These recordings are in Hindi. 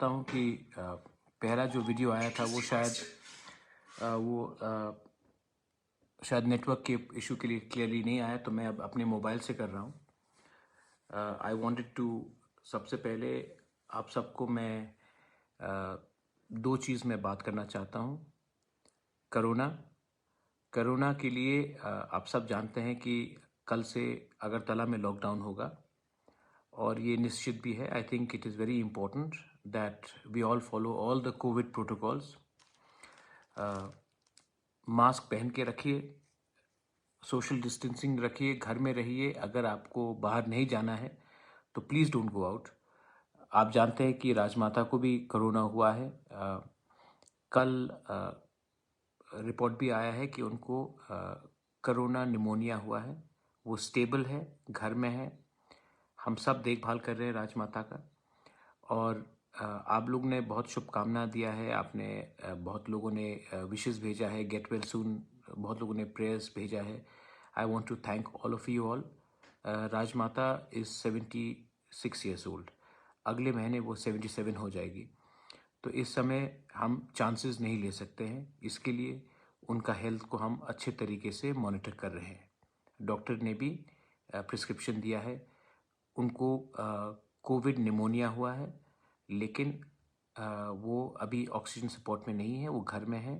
चाहता हूँ कि पहला जो वीडियो आया था वो शायद नेटवर्क के इशू के लिए क्लियरली नहीं आया, तो मैं अब अपने मोबाइल से कर रहा हूँ। आई वांटेड टू सबसे पहले आप सबको मैं दो चीज़ में बात करना चाहता हूँ। कोरोना के लिए आप सब जानते हैं कि कल से अगरतला में लॉकडाउन होगा और ये निश्चित भी है। I think it is very important that we all follow all the covid protocols. Mask पहन के रखिए, सोशल डिस्टेंसिंग रखिए, घर में रहिए। अगर आपको बाहर नहीं जाना है तो प्लीज़ डोंट गो आउट। आप जानते हैं कि राजमाता को भी कोरोना हुआ है। कल रिपोर्ट भी आया है कि उनको कोरोना निमोनिया हुआ है। वो स्टेबल है, घर में है। हम सब देखभाल कर रहे हैं राजमाता का। और आप लोग ने बहुत शुभकामना दिया है, आपने बहुत लोगों ने विशेस भेजा है, गेट वेल सून, बहुत लोगों ने प्रेयर्स भेजा है। I want to thank all of you all. Rajmata is 76 years old. अगले महीने वो 77 हो जाएगी। तो इस समय हम चांसेस नहीं ले सकते हैं, इसके लिए उनका हेल्थ को हम अच्छे तरीके से मॉनिटर कर रहे हैं। डॉक्टर ने भी प्रिस्क्रिप्शन दिया है। उनको कोविड निमोनिया हुआ है, लेकिन वो अभी ऑक्सीजन सपोर्ट में नहीं है, वो घर में है।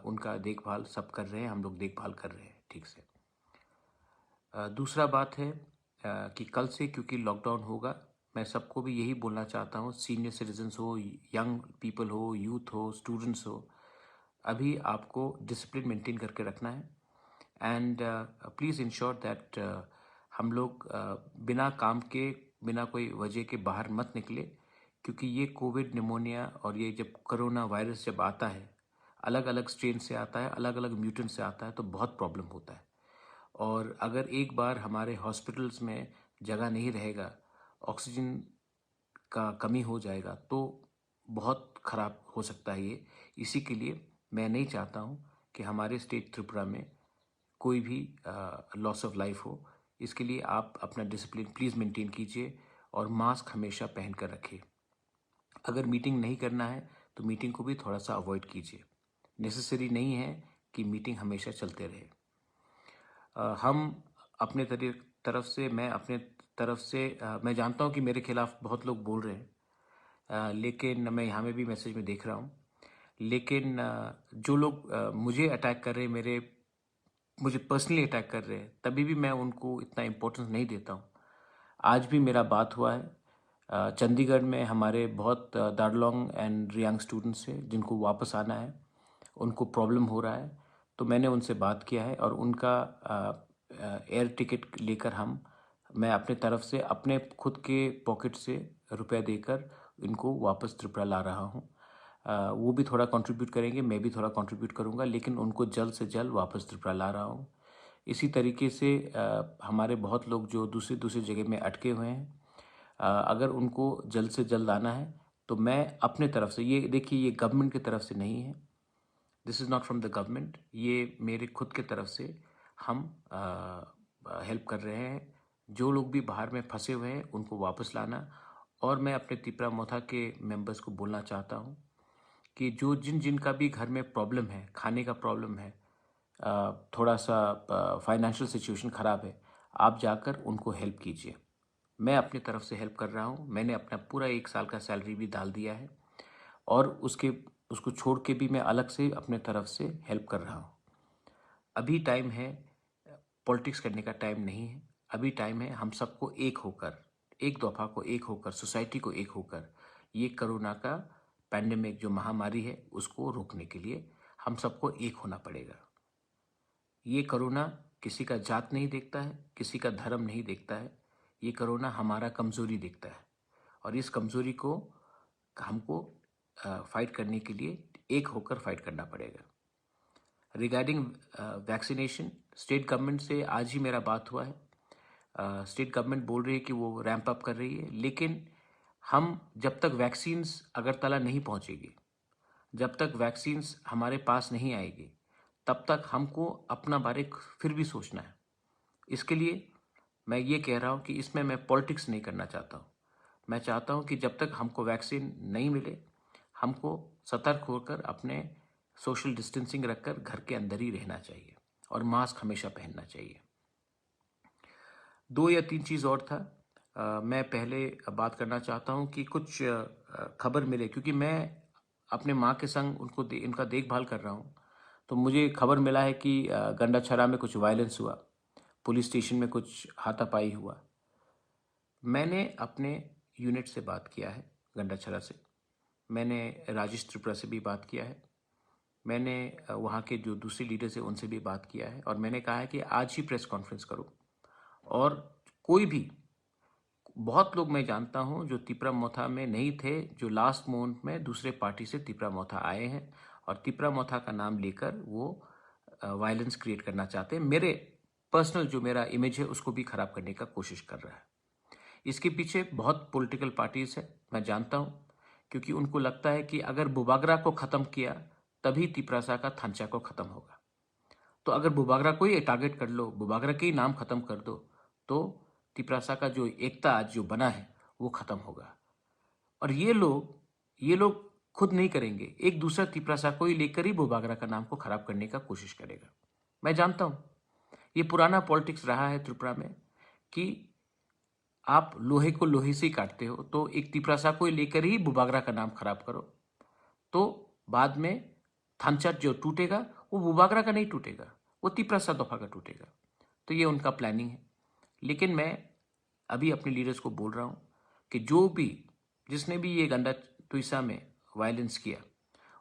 उनका देखभाल सब कर रहे हैं, हम लोग देखभाल कर रहे हैं ठीक से। दूसरा बात है कि कल से क्योंकि लॉकडाउन होगा, मैं सबको भी यही बोलना चाहता हूँ, सीनियर सिटीजन्स हो, यंग पीपल हो, यूथ हो, स्टूडेंट्स हो, अभी आपको डिसिप्लिन मेंटेन करके रखना है। एंड प्लीज़ इंश्योर दैट हम लोग बिना काम के, बिना कोई वजह के बाहर मत निकले, क्योंकि ये कोविड निमोनिया और ये जब कोरोना वायरस जब आता है, अलग अलग स्ट्रेन से आता है, अलग अलग म्यूटेंट से आता है, तो बहुत प्रॉब्लम होता है। और अगर एक बार हमारे हॉस्पिटल्स में जगह नहीं रहेगा, ऑक्सीजन का कमी हो जाएगा, तो बहुत ख़राब हो सकता है ये। इसी के लिए मैं नहीं चाहता हूँ कि हमारे स्टेट त्रिपुरा में कोई भी लॉस ऑफ लाइफ हो। इसके लिए आप अपना डिसिप्लिन प्लीज़ मेंटेन कीजिए और मास्क हमेशा पहन कर रखिए। अगर मीटिंग नहीं करना है तो मीटिंग को भी थोड़ा सा अवॉइड कीजिए। नेसेसरी नहीं है कि मीटिंग हमेशा चलते रहे। हम अपने तरफ से, मैं अपने तरफ से, मैं जानता हूँ कि मेरे खिलाफ बहुत लोग बोल रहे हैं, लेकिन मैं यहाँ में भी मैसेज में देख रहा हूँ। लेकिन जो लोग मुझे अटैक कर रहे हैं, मुझे पर्सनली अटैक कर रहे हैं, तभी भी मैं उनको इतना इम्पोर्टेंस नहीं देता हूँ। आज भी मेरा बात हुआ है चंडीगढ़ में, हमारे बहुत दार्लोंग एंड रियांग स्टूडेंट्स हैं जिनको वापस आना है, उनको प्रॉब्लम हो रहा है। तो मैंने उनसे बात किया है और उनका एयर टिकट लेकर मैं अपने तरफ से, अपने खुद के पॉकेट से रुपया देकर इनको वापस त्रिपुरा ला रहा हूँ। वो भी थोड़ा कंट्रीब्यूट करेंगे, मैं भी थोड़ा कंट्रीब्यूट करूँगा, लेकिन उनको जल्द से जल्द वापस त्रिपुरा ला रहा हूँ। इसी तरीके से हमारे बहुत लोग जो दूसरी दूसरी जगह में अटके हुए हैं, अगर उनको जल्द से जल्द आना है तो मैं अपने तरफ से, ये देखिए, ये गवर्नमेंट की तरफ से नहीं है, this is not from the government, ये मेरे खुद के तरफ से हम हेल्प कर रहे हैं। जो लोग भी बाहर में फंसे हुए हैं उनको वापस लाना। और मैं अपने तिपरा मोथा के मेंबर्स को बोलना चाहता हूँ कि जो जिनका भी घर में प्रॉब्लम है, खाने का प्रॉब्लम है, थोड़ा सा फाइनेंशियल सिचुएशन ख़राब है, आप जाकर उनको हेल्प कीजिए। मैं अपनी तरफ से हेल्प कर रहा हूँ। मैंने अपना पूरा 1 साल का सैलरी भी डाल दिया है और उसको छोड़ के भी मैं अलग से अपने तरफ से हेल्प कर रहा हूँ। अभी टाइम है, पॉलिटिक्स करने का टाइम नहीं है। अभी टाइम है हम सबको एक होकर, एक दफ़ा को एक होकर, सोसाइटी को एक होकर, ये कोरोना का पैंडेमिक जो महामारी है उसको रोकने के लिए हम सबको एक होना पड़ेगा। ये कोरोना किसी का जात नहीं देखता है, किसी का धर्म नहीं देखता है। ये कोरोना हमारा कमज़ोरी देखता है और इस कमज़ोरी को हमको फाइट करने के लिए एक होकर फाइट करना पड़ेगा। रिगार्डिंग वैक्सीनेशन, स्टेट गवर्नमेंट से आज ही मेरा बात हुआ है। स्टेट गवर्नमेंट बोल रही है कि वो रैंप अप कर रही है, लेकिन हम जब तक वैक्सीन्स अगरतला नहीं पहुंचेगी, जब तक वैक्सीन्स हमारे पास नहीं आएगी, तब तक हमको अपना बारे फिर भी सोचना है। इसके लिए मैं ये कह रहा हूँ कि इसमें मैं पॉलिटिक्स नहीं करना चाहता हूँ। मैं चाहता हूं कि जब तक हमको वैक्सीन नहीं मिले, हमको सतर्क होकर अपने सोशल डिस्टेंसिंग रखकर घर के अंदर ही रहना चाहिए और मास्क हमेशा पहनना चाहिए। 2 या 3 चीज़ और था। मैं पहले बात करना चाहता हूं कि कुछ खबर मिले, क्योंकि मैं अपने माँ के संग इनका देखभाल कर रहा हूं, तो मुझे खबर मिला है कि गंडाछड़ा में कुछ वायलेंस हुआ, पुलिस स्टेशन में कुछ हाथापाई हुआ। मैंने अपने यूनिट से बात किया है, गंडाछड़ा से। मैंने राजेश त्रिपुरा से भी बात किया है। मैंने वहाँ के जो दूसरे लीडर्स हैं उनसे भी बात किया है, और मैंने कहा है कि आज ही प्रेस कॉन्फ्रेंस करो। और कोई भी, बहुत लोग मैं जानता हूँ जो तिपरा मोथा में नहीं थे, जो लास्ट मोमेंट में दूसरे पार्टी से तिपरा मोथा आए हैं और तिपरा मोथा का नाम लेकर वो वायलेंस क्रिएट करना चाहते हैं। मेरे पर्सनल जो मेरा इमेज है उसको भी खराब करने का कोशिश कर रहा है। इसके पीछे बहुत पॉलिटिकल पार्टीज है, मैं जानता हूं, क्योंकि उनको लगता है कि अगर बुबागरा को खत्म किया तभी तिपरासा का थांचा को खत्म होगा। तो अगर बुबागरा को ही टारगेट कर लो, बुबागरा के ही नाम खत्म कर दो, तो तिपरासा का जो एकता आज जो बना है वो खत्म होगा। और ये लोग खुद नहीं करेंगे, एक दूसरा तिपरासा को ही लेकर ही बुबागरा का नाम को खराब करने का कोशिश करेगा। मैं जानता हूं ये पुराना पॉलिटिक्स रहा है त्रिपुरा में कि आप लोहे को लोहे से ही काटते हो, तो एक तिपरासा को लेकर ही बुबागरा का नाम खराब करो, तो बाद में थानचाट जो टूटेगा वो बुबागरा का नहीं टूटेगा, वो तिपरासा दफा का टूटेगा। तो ये उनका प्लानिंग है। लेकिन मैं अभी अपने लीडर्स को बोल रहा हूं कि जिसने भी ये गंडा तुइसा में वायलेंस किया,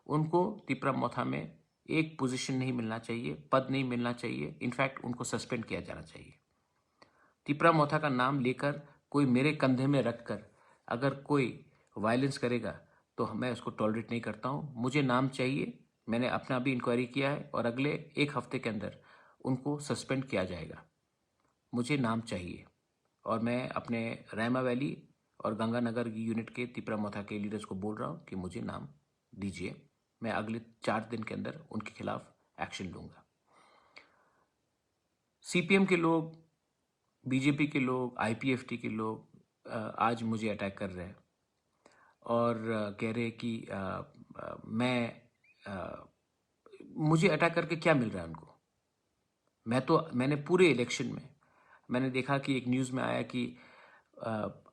उनको तिपरा मोथा में एक पोजीशन नहीं मिलना चाहिए, पद नहीं मिलना चाहिए, इनफैक्ट उनको सस्पेंड किया जाना चाहिए। तिपरा मोथा का नाम लेकर कोई मेरे कंधे में रखकर अगर कोई वायलेंस करेगा तो मैं उसको टॉलरेट नहीं करता हूं। मुझे नाम चाहिए। मैंने अपना भी इंक्वायरी किया है और अगले 1 हफ्ते के अंदर उनको सस्पेंड किया जाएगा। मुझे नाम चाहिए, और मैं अपने रैमा वैली और गंगानगर यूनिट के तिपरा मोथा के लीडर्स को बोल रहा हूं कि मुझे नाम दीजिए। मैं अगले 4 दिन के अंदर उनके खिलाफ एक्शन लूंगा। सीपीएम के लोग, बीजेपी के लोग, आईपीएफटी के लोग आज मुझे अटैक कर रहे हैं और कह रहे हैं कि मुझे अटैक करके क्या मिल रहा है उनको। मैंने पूरे इलेक्शन में मैंने देखा कि एक न्यूज़ में आया कि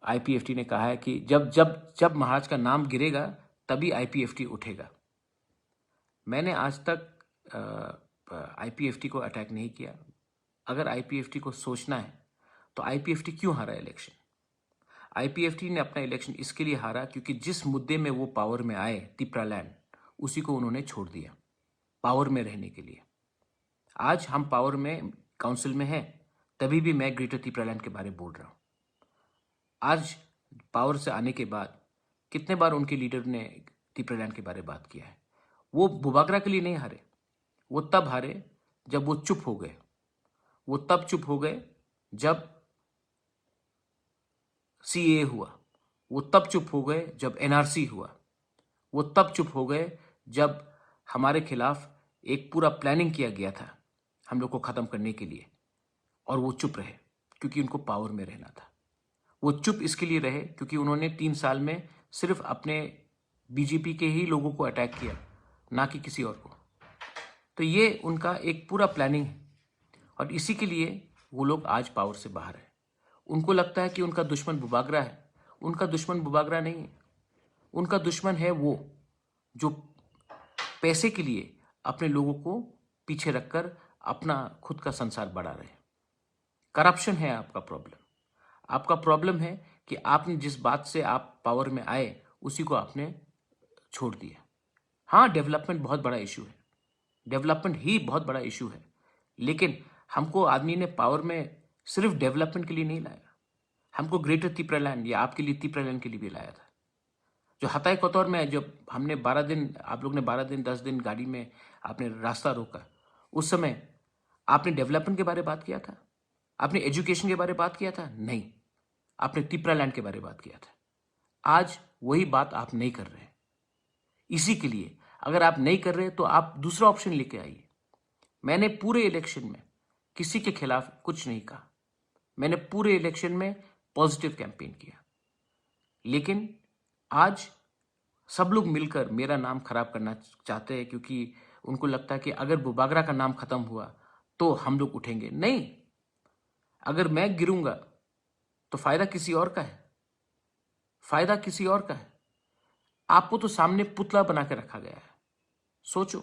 आईपीएफटी ने कहा है कि जब जब जब महाराज का नाम गिरेगा तभी आईपीएफटी उठेगा। मैंने आज तक आईपीएफटी को अटैक नहीं किया। अगर आईपीएफटी को सोचना है तो आईपीएफटी क्यों हारा इलेक्शन? आईपीएफटी ने अपना इलेक्शन इसके लिए हारा क्योंकि जिस मुद्दे में वो पावर में आए, तिपरालैंड, उसी को उन्होंने छोड़ दिया पावर में रहने के लिए। आज हम पावर में, काउंसिल में हैं, तभी भी मैं ग्रेटर तिपरालैंड के बारे में बोल रहा हूं। आज पावर से आने के बाद कितने बार उनके लीडर ने तिपरालैंड के बारे में बात किया है। वो बुबागरा के लिए नहीं हारे, वो तब हारे जब वो चुप हो गए। वो तब चुप हो गए जब सीए हुआ, वो तब चुप हो गए जब एनआरसी हुआ, वो तब चुप हो गए जब हमारे खिलाफ एक पूरा प्लानिंग किया गया था हम लोग को खत्म करने के लिए, और वो चुप रहे क्योंकि उनको पावर में रहना था। वो चुप इसके लिए रहे क्योंकि उन्होंने 3 साल में सिर्फ अपने बीजेपी के ही लोगों को अटैक किया, ना कि किसी और को। तो ये उनका एक पूरा प्लानिंग है, और इसी के लिए वो लोग आज पावर से बाहर है। उनको लगता है कि उनका दुश्मन बुबागरा है। उनका दुश्मन बुबागरा नहीं है, उनका दुश्मन है वो जो पैसे के लिए अपने लोगों को पीछे रखकर अपना खुद का संसार बढ़ा रहे हैं। करप्शन है आपका प्रॉब्लम। आपका प्रॉब्लम है कि आपने जिस बात से आप पावर में आए उसी को आपने छोड़ दिया। हाँ, डेवलपमेंट बहुत बड़ा इशू है, डेवलपमेंट ही बहुत बड़ा इशू है, लेकिन हमको आदमी ने पावर में सिर्फ डेवलपमेंट के लिए नहीं लाया, हमको ग्रेटर तिपरालैंड या आपके लिए तिपरालैंड के लिए भी लाया था। जो हताई कोतौर में जब हमने 12 दिन, आप लोग ने 12 दिन 10 दिन गाड़ी में आपने रास्ता रोका, उस समय आपने डेवलपमेंट के बारे में बात किया था? आपने एजुकेशन के बारे में बात किया था? नहीं, आपने तिपरालैंड के बारे में बात किया था। आज वही बात आप नहीं कर रहे। इसी के लिए अगर आप नहीं कर रहे तो आप दूसरा ऑप्शन लेके आइए। मैंने पूरे इलेक्शन में किसी के खिलाफ कुछ नहीं कहा। मैंने पूरे इलेक्शन में पॉजिटिव कैंपेन किया। लेकिन आज सब लोग मिलकर मेरा नाम खराब करना चाहते हैं, क्योंकि उनको लगता है कि अगर बुबागरा का नाम खत्म हुआ तो हम लोग उठेंगे। नहीं, अगर मैं गिरूंगा तो फायदा किसी और का है, फायदा किसी और का है। आपको तो सामने पुतला बना के रखा गया है। सोचो,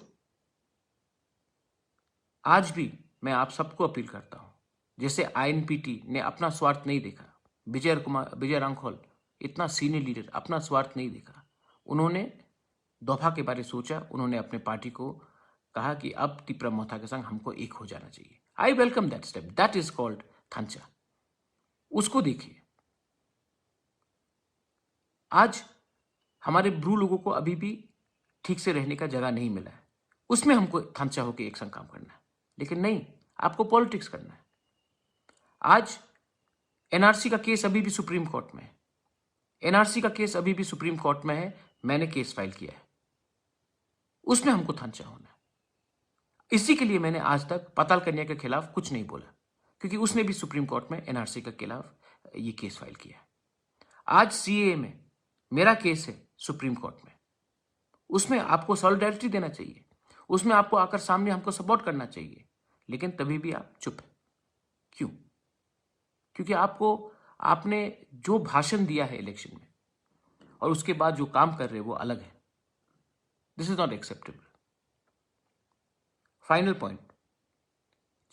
आज भी मैं आप सबको अपील करता हूं, जैसे आईएनपीटी ने अपना स्वार्थ नहीं देखा, विजय रांखोल इतना सीनियर लीडर अपना स्वार्थ नहीं देखा, उन्होंने दोफा के बारे सोचा, उन्होंने अपने पार्टी को कहा कि अब तिप्रा मोथा के संग हमको एक हो जाना चाहिए। I welcome that step, that is called थांचा। उसको देखिए, आज हमारे ब्रू लोगों को अभी भी ठीक से रहने का जगह नहीं मिला है, उसमें हमको थांचा होकर एक संग काम करना है। लेकिन नहीं, आपको पॉलिटिक्स करना है। आज एनआरसी का केस अभी भी सुप्रीम कोर्ट में है, एनआरसी का केस अभी भी सुप्रीम कोर्ट में है, मैंने केस फाइल किया है, उसमें हमको थांचा होना है। इसी के लिए मैंने आज तक पाताल कन्या के खिलाफ कुछ नहीं बोला, क्योंकि उसने भी सुप्रीम कोर्ट में एनआरसी के खिलाफ ये केस फाइल किया है। आज सीएए में मेरा केस है सुप्रीम कोर्ट में, उसमें आपको सॉलिडारिटी देना चाहिए, उसमें आपको आकर सामने हमको सपोर्ट करना चाहिए, लेकिन तभी भी आप चुप हैं। क्यों? क्योंकि आपने जो भाषण दिया है इलेक्शन में और उसके बाद जो काम कर रहे हैं वो अलग है। This is not acceptable. Final point,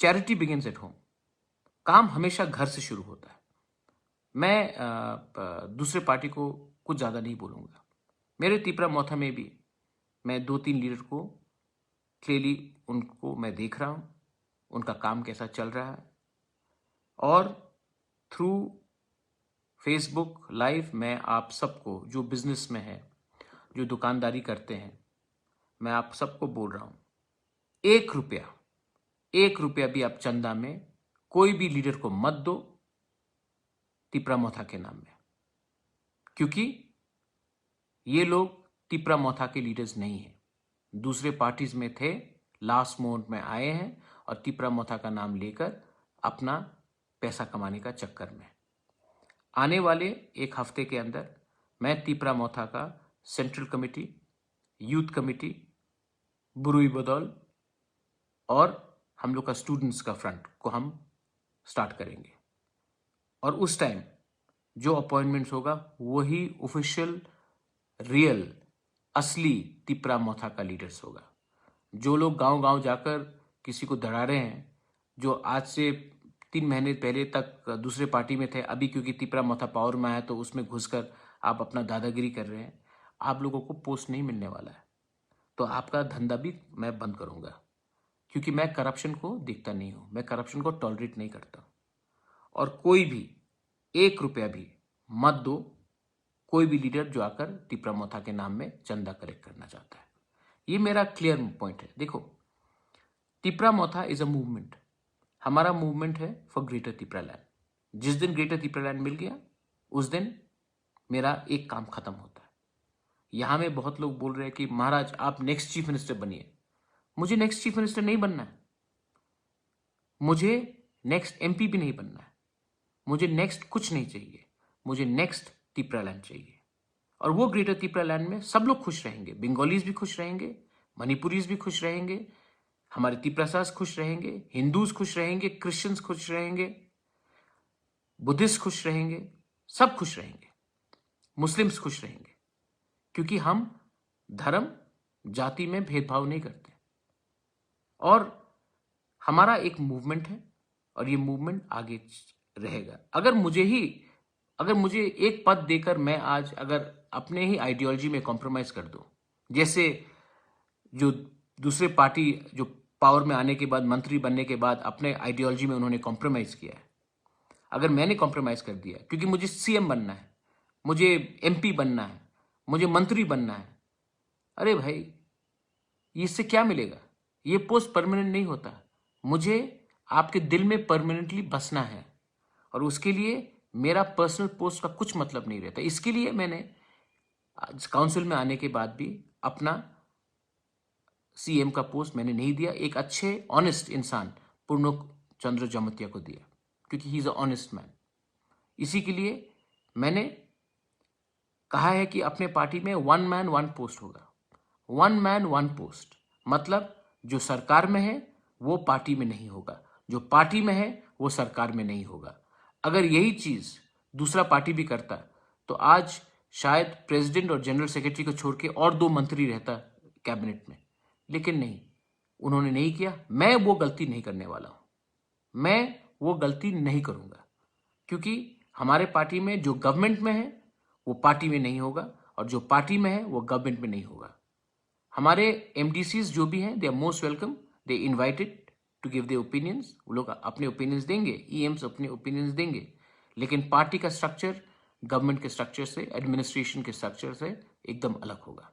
charity begins at home. काम हमेशा घर से शुरू होता है। मैं दूसरे पार्टी को कुछ ज़्यादा नहीं बोलूँगा। मेरे तिपरा मोथा में भी मैं 2-3 लीडर को क्लियरली उनको मैं देख रहा हूँ, उनका काम कैसा चल रहा है, और थ्रू फेसबुक लाइव मैं आप सबको, जो बिजनेस में है, जो दुकानदारी करते हैं, मैं आप सबको बोल रहा हूँ, 1 रुपया भी आप चंदा में कोई भी लीडर को मत दो तिपरा मोथा के नाम में, क्योंकि ये लोग तिपरा मोथा के लीडर्स नहीं हैं, दूसरे पार्टीज में थे, लास्ट मोमेंट में आए हैं और तिपरा मोथा का नाम लेकर अपना पैसा कमाने का चक्कर में। आने वाले 1 हफ्ते के अंदर मैं तिपरा मोथा का सेंट्रल कमेटी, यूथ कमेटी, बुरुई बदौल और हम लोग का स्टूडेंट्स का फ्रंट को हम स्टार्ट करेंगे, और उस टाइम जो अपॉइंटमेंट्स होगा वही ऑफिशियल, रियल, असली तिपरा मोथा का लीडर्स होगा। जो लोग गांव-गांव जाकर किसी को दड़ा रहे हैं, जो आज से 3 महीने पहले तक दूसरे पार्टी में थे, अभी क्योंकि तिपरा मोथा पावर में आया तो उसमें घुसकर आप अपना दादागिरी कर रहे हैं, आप लोगों को पोस्ट नहीं मिलने वाला है। तो आपका धंधा भी मैं बंद करूंगा, क्योंकि मैं करप्शन को देखता नहीं हूं, मैं करप्शन को टॉलरेट नहीं करता। और कोई भी 1 रुपया भी मत दो कोई भी लीडर जो आकर तिपरा मोथा के नाम में चंदा कलेक्ट करना चाहता है। ये मेरा क्लियर पॉइंट है। देखो, तिपरा मोथा इज अ मूवमेंट, हमारा मूवमेंट है फॉर ग्रेटर तिपरा लैंड। जिस दिन ग्रेटर तिपरा लैंड मिल गया उस दिन मेरा एक काम खत्म होता है। यहां में बहुत लोग बोल रहे हैं कि महाराज आप नेक्स्ट चीफ मिनिस्टर बनिए। मुझे नेक्स्ट चीफ मिनिस्टर नहीं बनना है, मुझे नेक्स्ट एमपी भी नहीं बनना है, मुझे नेक्स्ट कुछ नहीं चाहिए, मुझे नेक्स्ट तिपरा लैंड चाहिए। और वो ग्रेटर तिपरा लैंड में सब लोग खुश रहेंगे, बंगालीज भी खुश रहेंगे, मणिपुरीज भी खुश रहेंगे, हमारे तिपरासास खुश रहेंगे, हिंदूज खुश रहेंगे, क्रिश्चियंस खुश रहेंगे, बुद्धिस्ट खुश रहेंगे, सब खुश रहेंगे, मुस्लिम्स खुश रहेंगे, क्योंकि हम धर्म जाति में भेदभाव नहीं करते। और हमारा एक मूवमेंट है और ये मूवमेंट आगे रहेगा। अगर मुझे एक पद देकर मैं आज अगर अपने ही आइडियोलॉजी में कॉम्प्रोमाइज कर दूं, जैसे जो दूसरे पार्टी जो पावर में आने के बाद, मंत्री बनने के बाद अपने आइडियोलॉजी में उन्होंने कॉम्प्रोमाइज किया है, अगर मैंने कॉम्प्रोमाइज कर दिया क्योंकि मुझे सीएम बनना है, मुझे एमपी बनना है, मुझे मंत्री बनना है, अरे भाई इससे क्या मिलेगा? ये पोस्ट परमानेंट नहीं होता। मुझे आपके दिल में परमानेंटली बसना है और उसके लिए मेरा पर्सनल पोस्ट का कुछ मतलब नहीं रहता। इसके लिए मैंने काउंसिल में आने के बाद भी अपना सीएम का पोस्ट मैंने नहीं दिया, एक अच्छे ऑनेस्ट इंसान पूर्णोक चंद्र जमतिया को दिया, क्योंकि he is a honest man. इसी के लिए मैंने कहा है कि अपने पार्टी में 1 मैन 1 पोस्ट होगा। 1 मैन 1 पोस्ट मतलब जो सरकार में है वो पार्टी में नहीं होगा, जो पार्टी में है वो सरकार में नहीं होगा। अगर यही चीज दूसरा पार्टी भी करता तो आज शायद प्रेसिडेंट और जनरल सेक्रेटरी को छोड़ के और 2 मंत्री रहता कैबिनेट में, लेकिन नहीं, उन्होंने नहीं किया। मैं वो गलती नहीं करने वाला हूं, मैं वो गलती नहीं करूंगा, क्योंकि हमारे पार्टी में जो गवर्नमेंट में है वो पार्टी में नहीं होगा और जो पार्टी में है वो गवर्नमेंट में नहीं होगा। हमारे एमडीसीज जो भी हैं they are most welcome, they invited to give their opinions. वो लोग अपने ओपिनियंस देंगे, ईएम्स अपने ओपिनियंस देंगे, लेकिन पार्टी का स्ट्रक्चर गवर्नमेंट के स्ट्रक्चर से, एडमिनिस्ट्रेशन के स्ट्रक्चर से एकदम अलग होगा।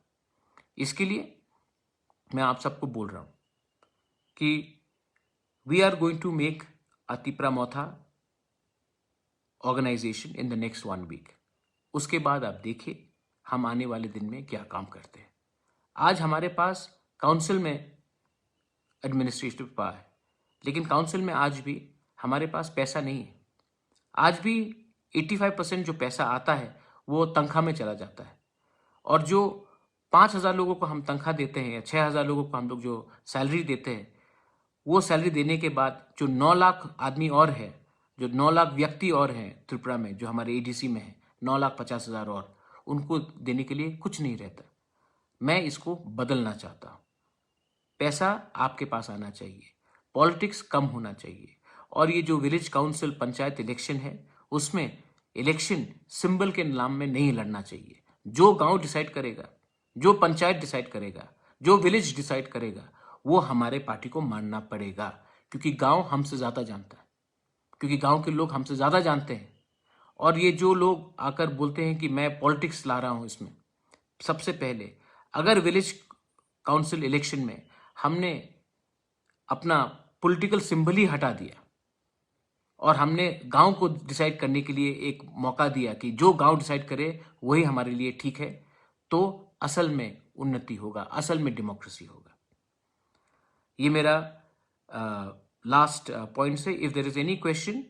इसके लिए मैं आप सबको बोल रहा हूं कि we are going to make a तिपरामौथा organisation in the next 1 week. उसके बाद आप देखिए हम आने वाले दिन में क्या काम करते हैं। आज हमारे पास काउंसिल में एडमिनिस्ट्रेटिव पावर है, लेकिन काउंसिल में आज भी हमारे पास पैसा नहीं है। आज भी 85% जो पैसा आता है वो तनख्वाह में चला जाता है, और जो 5,000 लोगों को हम तनख्वाह देते हैं या 6,000 लोगों को हम लोग जो सैलरी देते हैं, वो सैलरी देने के बाद जो 9 लाख आदमी और है, जो 9 लाख व्यक्ति और हैं त्रिपुरा में, जो हमारे एडीसी में है 9,50,000 और, उनको देने के लिए कुछ नहीं रहता। मैं इसको बदलना चाहता हूं। पैसा आपके पास आना चाहिए, पॉलिटिक्स कम होना चाहिए, और ये जो विलेज काउंसिल पंचायत इलेक्शन है उसमें इलेक्शन सिंबल के नाम में नहीं लड़ना चाहिए। जो गांव डिसाइड करेगा, जो पंचायत डिसाइड करेगा, जो विलेज डिसाइड करेगा, वो हमारे पार्टी को मानना पड़ेगा, क्योंकि गांव हमसे ज्यादा जानता है, क्योंकि गांव के लोग हमसे ज्यादा जानते हैं। और ये जो लोग आकर बोलते हैं कि मैं पॉलिटिक्स ला रहा हूं इसमें, सबसे पहले अगर विलेज काउंसिल इलेक्शन में हमने अपना पॉलिटिकल सिंबल ही हटा दिया और हमने गांव को डिसाइड करने के लिए एक मौका दिया कि जो गांव डिसाइड करे वही हमारे लिए ठीक है, तो असल में उन्नति होगा, असल में डेमोक्रेसी होगा। ये मेरा लास्ट पॉइंट से। If there is any question